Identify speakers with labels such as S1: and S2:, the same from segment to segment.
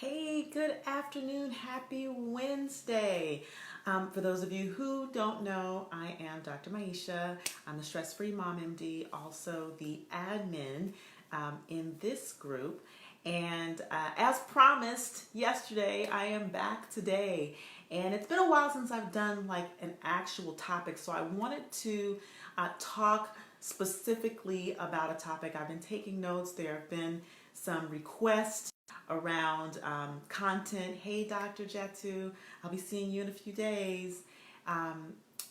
S1: Hey, good afternoon. Happy Wednesday. For those of you who don't know, I am Dr. Maisha. I'm the Stress Free Mom MD, also the admin in this group. And as promised yesterday, I am back today. And it's been a while since I've done like an actual topic, so I wanted to talk specifically about a topic. I've been taking notes. There have been some requests around content. Hey, Dr. Jetu, I'll be seeing you in a few days.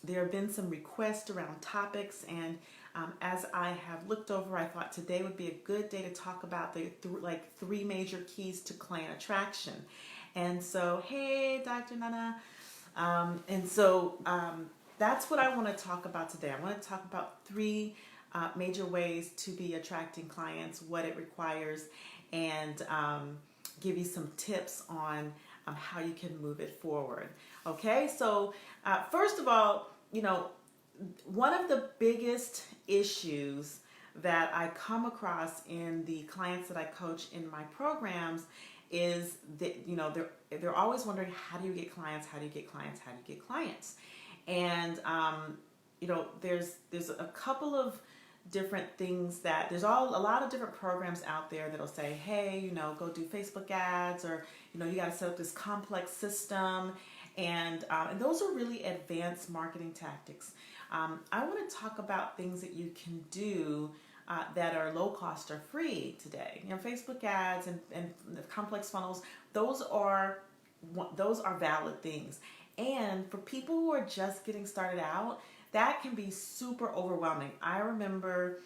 S1: There have been some requests around topics, and as I have looked over, I thought today would be a good day to talk about the three major keys to client attraction. And so, hey, Dr. Nana. That's what I want to talk about today. I want to talk about three major ways to be attracting clients, what it requires, and give you some tips on how you can move it forward. Okay, so first of all, one of the biggest issues that I come across in the clients that I coach in my programs is that they're always wondering, how do you get clients? How do you get clients? How do you get clients? And there's a couple of different things that there's a lot of different programs out there that'll say, hey, go do Facebook ads, or you got to set up this complex system, and those are really advanced marketing tactics. I want to talk about things that you can do that are low cost or free today. Facebook ads and the complex funnels, those are valid things. And for people who are just getting started out, that can be super overwhelming. I remember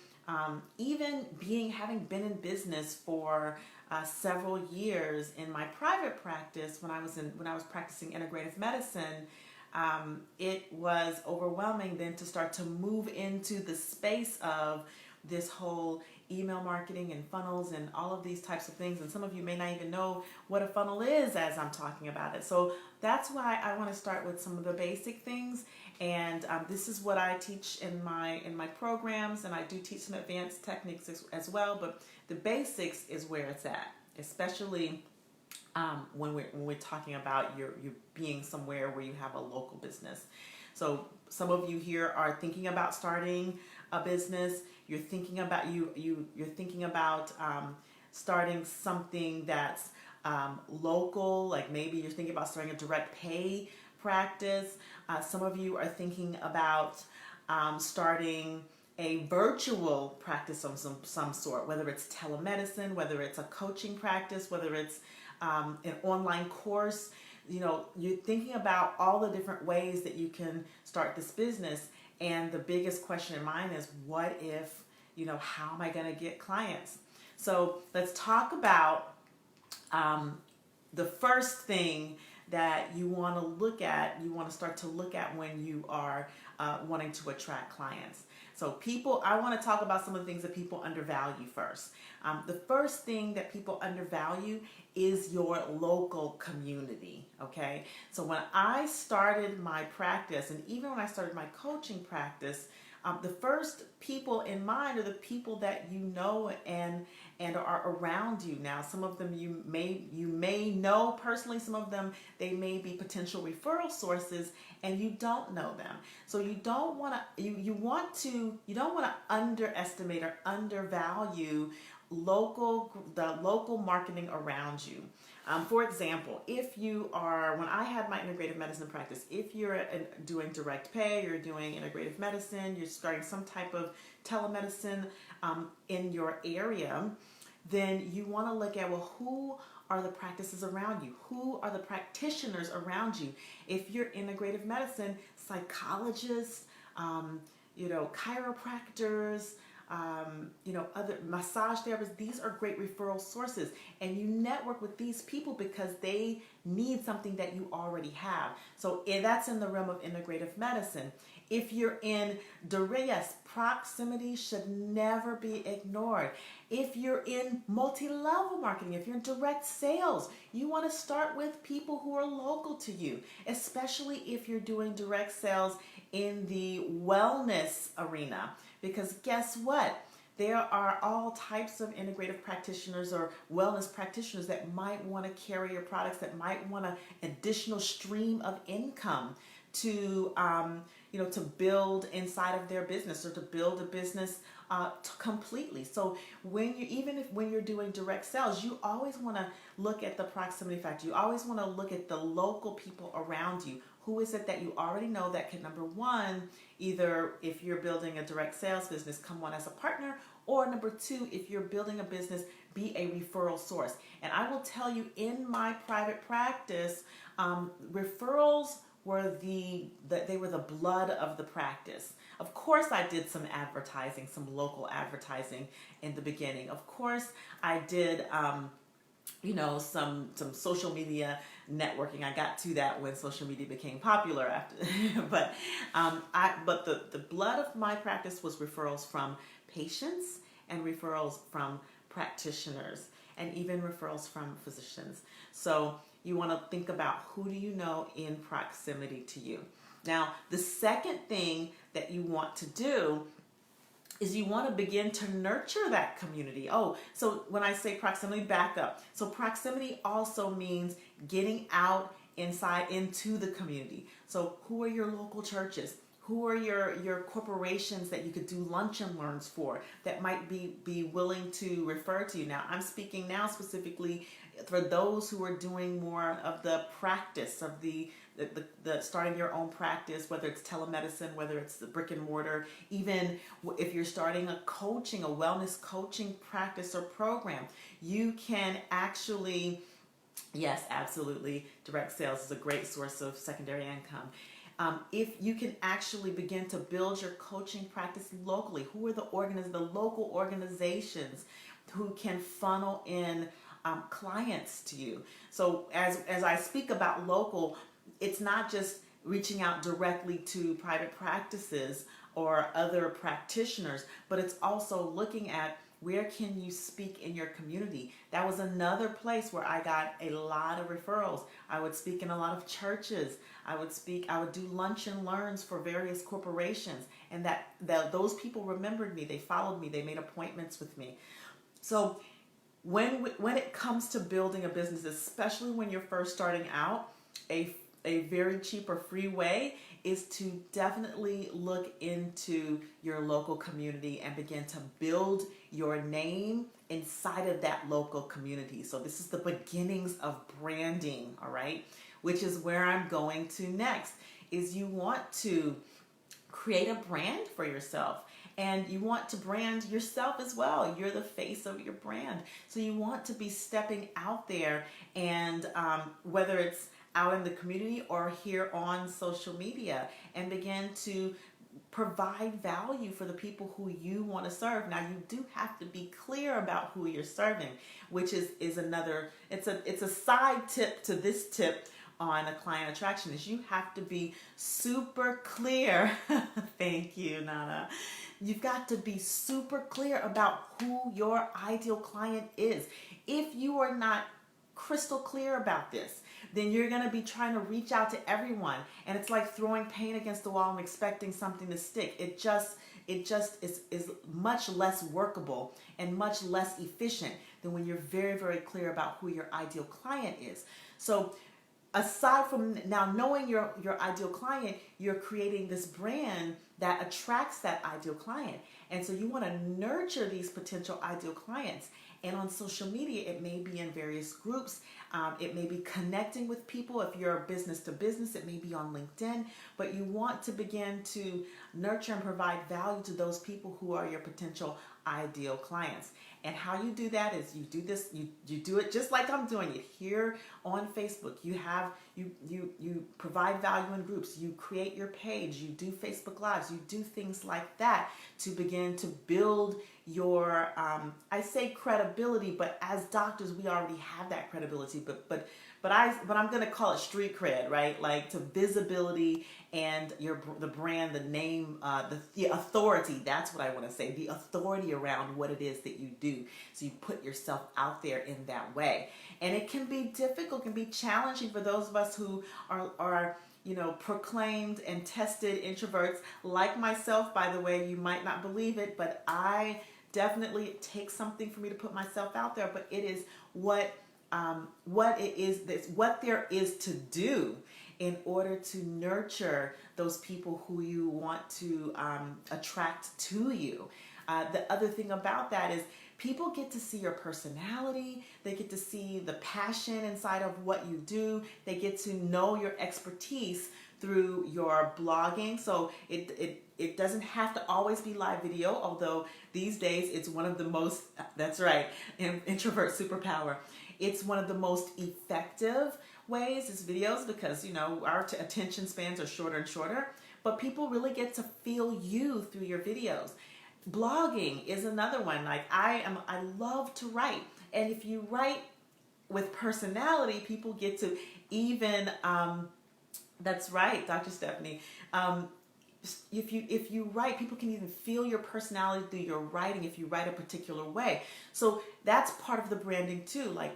S1: even having been in business for several years in my private practice when I was practicing integrative medicine. It was overwhelming then to start to move into the space of this whole email marketing and funnels and all of these types of things. And some of you may not even know what a funnel is as I'm talking about it. So that's why I want to start with some of the basic things. And this is what I teach in my programs, and I do teach some advanced techniques as well. But the basics is where it's at, especially when we're talking about you being somewhere where you have a local business. So some of you here are thinking about starting a business. You're thinking about you're thinking about starting something that's local, like maybe you're thinking about starting a direct pay practice. Some of you are thinking about starting a virtual practice of some sort, whether it's telemedicine, whether it's a coaching practice, whether it's an online course. You're thinking about all the different ways that you can start this business. And the biggest question in mind is, what if, how am I going to get clients? So let's talk about the first thing that you want to start to look at when you are wanting to attract clients. So I want to talk about some of the things that people undervalue first. The first thing that people undervalue is your local community, okay? So when I started my practice, and even when I started my coaching practice, the first people in mind are the people that you know and are around you. Now, some of them you may know personally. Some of them, they may be potential referral sources, and you don't know them. So you don't want to you don't want to underestimate or undervalue the local marketing around you. For example, when I had my integrative medicine practice, if you're doing direct pay, you're doing integrative medicine, you're starting some type of telemedicine in your area, then you want to look at, well, who are the practices around you? Who are the practitioners around you? If you're integrative medicine, psychologists, chiropractors, other massage therapists, these are great referral sources. And you network with these people because they need something that you already have. So that's in the realm of integrative medicine. If you're in yes, proximity should never be ignored. If you're in multi-level marketing, if you're in direct sales, you want to start with people who are local to you, especially if you're doing direct sales in the wellness arena. Because guess what? there are all types of integrative practitioners or wellness practitioners that might want to carry your products, that might want an additional stream of income to to build inside of their business, or to build a business completely. So when you're doing direct sales, you always want to look at the proximity factor. You always want to look at the local people around you. Who is it that you already know that can, number one, either if you're building a direct sales business, come on as a partner, or number two, if you're building a business, be a referral source. And I will tell you, in my private practice, referrals were they were the blood of the practice. Of course, I did some advertising, some local advertising in the beginning. Of course, I did some social media networking. I got to that when social media became popular after, but the blood of my practice was referrals from patients and referrals from practitioners and even referrals from physicians. So you want to think about, who do you know in proximity to you? Now, the second thing that you want to do is you want to begin to nurture that community. Oh, so when I say proximity, back up. So proximity also means getting out inside into the community. So who are your local churches? Who are your corporations that you could do lunch and learns for, that might be willing to refer to you? Now, I'm speaking now specifically for those who are doing more of the practice of the starting your own practice, whether it's telemedicine, whether it's the brick and mortar, even if you're starting a wellness coaching practice or program, you can actually, yes, absolutely, direct sales is a great source of secondary income. If you can actually begin to build your coaching practice locally, who are the local organizations who can funnel in clients to you? So as I speak about local, it's not just reaching out directly to private practices or other practitioners, but it's also looking at, where can you speak in your community? That was another place where I got a lot of referrals. I would speak in a lot of churches. I would do lunch and learns for various corporations, and those people remembered me. They followed me. They made appointments with me. So when it comes to building a business, especially when you're first starting out, a very cheap or free way is to definitely look into your local community and begin to build your name inside of that local community. So this is the beginnings of branding, all right? Which is where I'm going to next, is you want to create a brand for yourself. And you want to brand yourself as well. You're the face of your brand. So you want to be stepping out there, and whether it's out in the community or here on social media, and begin to provide value for the people who you want to serve. Now, you do have to be clear about who you're serving, which is another, it's a side tip to this tip on a client attraction, is you have to be super clear. Thank you, Nana. You've got to be super clear about who your ideal client is. If you are not crystal clear about this, then you're going to be trying to reach out to everyone, and it's like throwing paint against the wall and expecting something to stick. It just is much less workable and much less efficient than when you're very, very clear about who your ideal client is. So aside from now knowing your ideal client, you're creating this brand that attracts that ideal client. And so you want to nurture these potential ideal clients. And on social media, it may be in various groups. It may be connecting with people. If you're business to business, it may be on LinkedIn. But you want to begin to nurture and provide value to those people who are your potential ideal clients. And how you do that is you do this, you do it just like I'm doing it here on Facebook. You provide value in groups, you create your page, you do Facebook Lives, you do things like that to begin to build your I say credibility, but as doctors we already have that credibility, but I'm going to call it street cred, right? Like to visibility and the brand, the name, the authority. That's what I want to say. The authority around what it is that you do. So you put yourself out there in that way. And it can be difficult, can be challenging for those of us who are proclaimed and tested introverts like myself. By the way, you might not believe it, but I Definitely it takes something for me to put myself out there, but it is what it is, that's what there is to do in order to nurture those people who you want to attract to you. The other thing about that is people get to see your personality. They get to see the passion inside of what you do. They get to know your expertise through your blogging. So it doesn't have to always be live video, although these days it's one of the most, that's right, introvert superpower. It's one of the most effective ways is videos because, you know, our attention spans are shorter and shorter, but people really get to feel you through your videos. Blogging is another one. Like I love to write. And if you write with personality, people get to even, that's right, Dr. Stephanie. If you write, people can even feel your personality through your writing if you write a particular way. So that's part of the branding too, like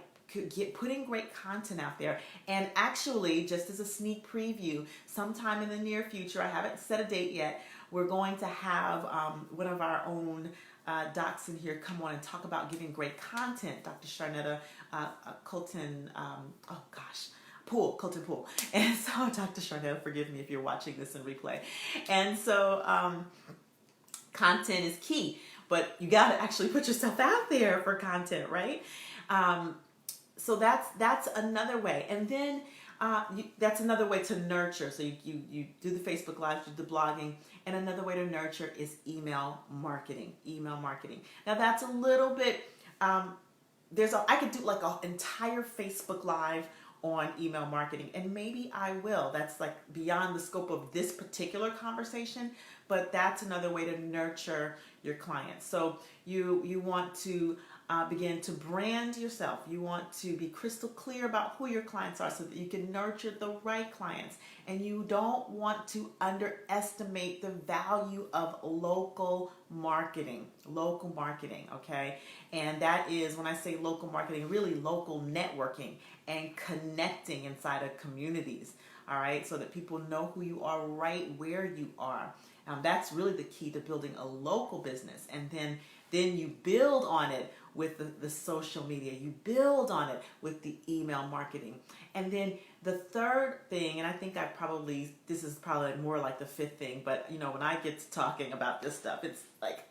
S1: putting great content out there. And actually, just as a sneak preview, sometime in the near future, I haven't set a date yet, we're going to have one of our own docs in here come on and talk about giving great content, Dr. Sharnetta Colton, Colton Poole. And so, Dr. Sharnetta, forgive me if you're watching this in replay. And so, content is key, but you got to actually put yourself out there for content, right? So that's another way. And then that's another way to nurture. So you do the Facebook Live, you do the blogging, and another way to nurture is email marketing. Email marketing. Now that's a little bit, I could do like an entire Facebook Live on email marketing, and maybe I will. That's like beyond the scope of this particular conversation, but that's another way to nurture your clients. So you want to begin to brand yourself. You want to be crystal clear about who your clients are so that you can nurture the right clients. And you don't want to underestimate the value of local marketing, okay? And that is, when I say local marketing, really local networking and connecting inside of communities, all right? So that people know who you are right where you are. That's really the key to building a local business. And then you build on it with the social media. You build on it with the email marketing. And then the third thing, and I think this is probably more like the fifth thing, but you know, when I get to talking about this stuff, it's like,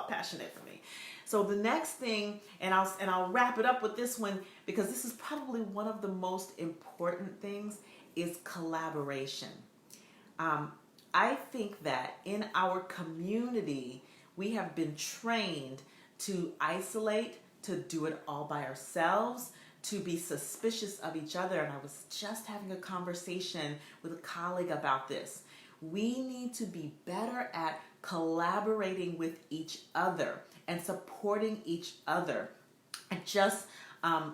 S1: passionate for me. So the next thing, and I'll wrap it up with this one, because this is probably one of the most important things, is collaboration. I think that in our community, we have been trained to isolate, to do it all by ourselves, to be suspicious of each other. And I was just having a conversation with a colleague about this. We need to be better at collaborating with each other and supporting each other. I just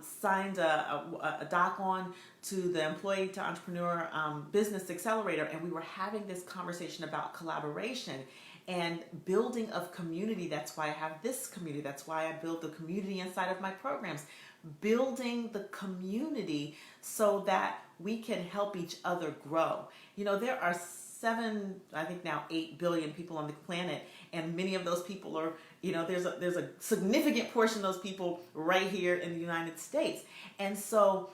S1: signed a doc on to the Employee to Entrepreneur Business Accelerator, and we were having this conversation about collaboration and building of community. That's why I have this community. That's why I build the community inside of my programs. Building the community so that we can help each other grow. You know, there are 8 billion people on the planet, and many of those people are, you know, there's a significant portion of those people right here in the United States. And so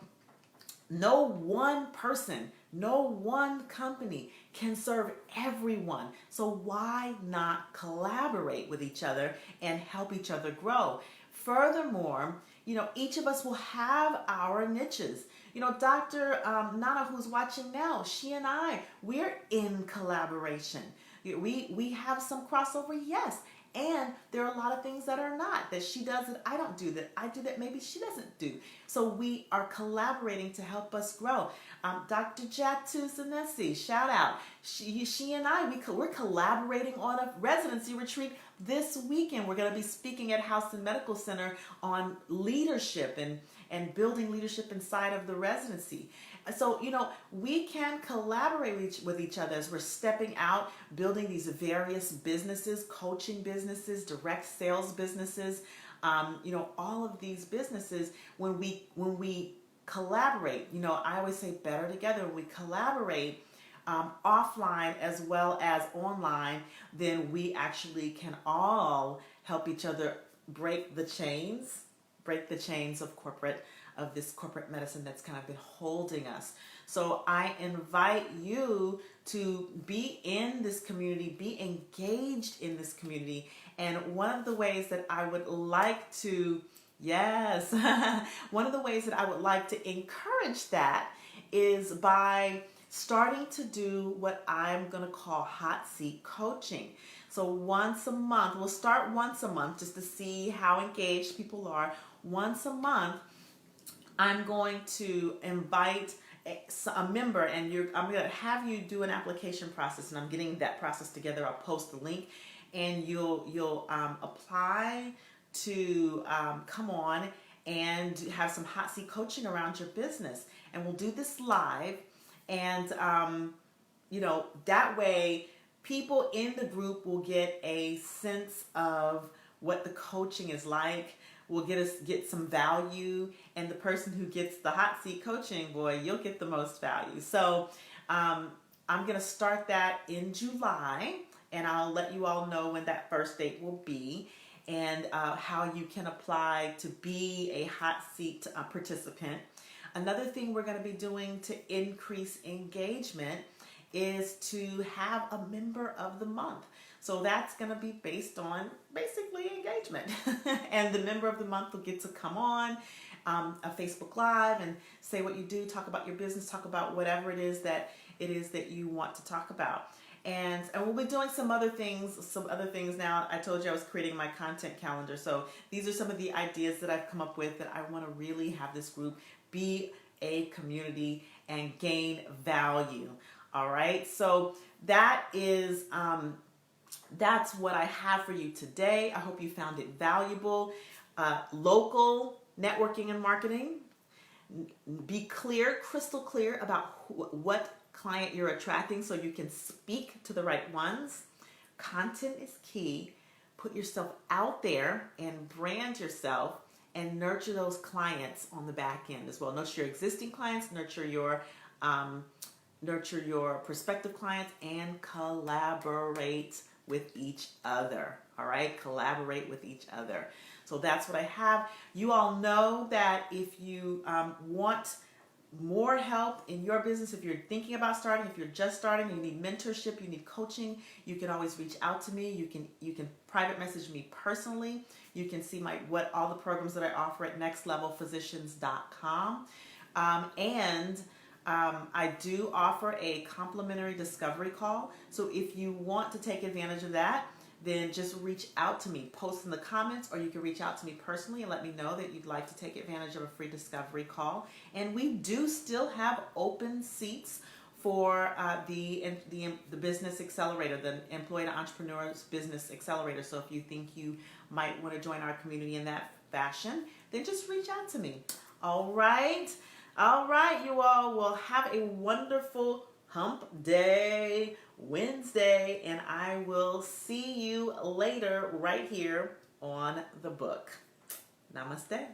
S1: no one person, no one company can serve everyone. So why not collaborate with each other and help each other grow? Furthermore, you know, each of us will have our niches. You know, Dr. Nana, who's watching now, she and I, we're in collaboration. We have some crossover, yes. And there are a lot of things that are not, that she does that I don't do, that I do that maybe she doesn't do. So we are collaborating to help us grow. Dr. Jatu Sanesi, shout out. She and I, we're collaborating on a residency retreat this weekend. We're going to be speaking at Houston Medical Center on leadership and building leadership inside of the residency. So, you know, we can collaborate with each other as we're stepping out, building these various businesses, coaching businesses, direct sales businesses, you know, all of these businesses. When we collaborate, you know, I always say better together. When we collaborate offline as well as online, then we actually can all help each other break the chains, of this corporate medicine that's kind of been holding us. So I invite you to be in this community, be engaged in this community. And one of the ways that I would like to, yes, one of the ways that I would like to encourage that is by starting to do what I'm going to call hot seat coaching. So once a month, we'll start once a month just to see how engaged people are. Once a month, I'm going to invite a member, and I'm going to have you do an application process, and I'm getting that process together. I'll post the link, and you'll apply to come on and have some hot seat coaching around your business. And we'll do this live, and that way people in the group will get a sense of what the coaching is like. Will get some value, and the person who gets the hot seat coaching, boy, you'll get the most value. So I'm going to start that in July, and I'll let you all know when that first date will be, and how you can apply to be a hot seat participant. Another thing we're going to be doing to increase engagement is to have a member of the month. So that's going to be based on basically engagement. And the member of the month will get to come on a Facebook Live and say what you do, talk about your business, talk about whatever it is that you want to talk about. And we'll be doing some other things now. I told you I was creating my content calendar. So these are some of the ideas that I've come up with that I want to really have this group be a community and gain value. All right. So that is, that's what I have for you today. I hope you found it valuable. Local networking and marketing. Be clear, crystal clear about what client you're attracting so you can speak to the right ones. Content is key. Put yourself out there and brand yourself and nurture those clients on the back end as well. Nurture your existing clients, nurture your prospective clients, and collaborate with each other. All right, collaborate with each other. So that's what I have. You all know that if you want more help in your business, if you're thinking about starting, if you're just starting, you need mentorship, you need coaching, you can always reach out to me. You can private message me personally. You can see what all the programs that I offer at nextlevelphysicians.com. I do offer a complimentary discovery call. So if you want to take advantage of that, then just reach out to me. Post in the comments, or you can reach out to me personally and let me know that you'd like to take advantage of a free discovery call. And we do still have open seats for the Business Accelerator, the Employee to Entrepreneurs Business Accelerator. So if you think you might want to join our community in that fashion, then just reach out to me. All right, you all will have a wonderful Hump Day Wednesday, and I will see you later right here on the book. Namaste.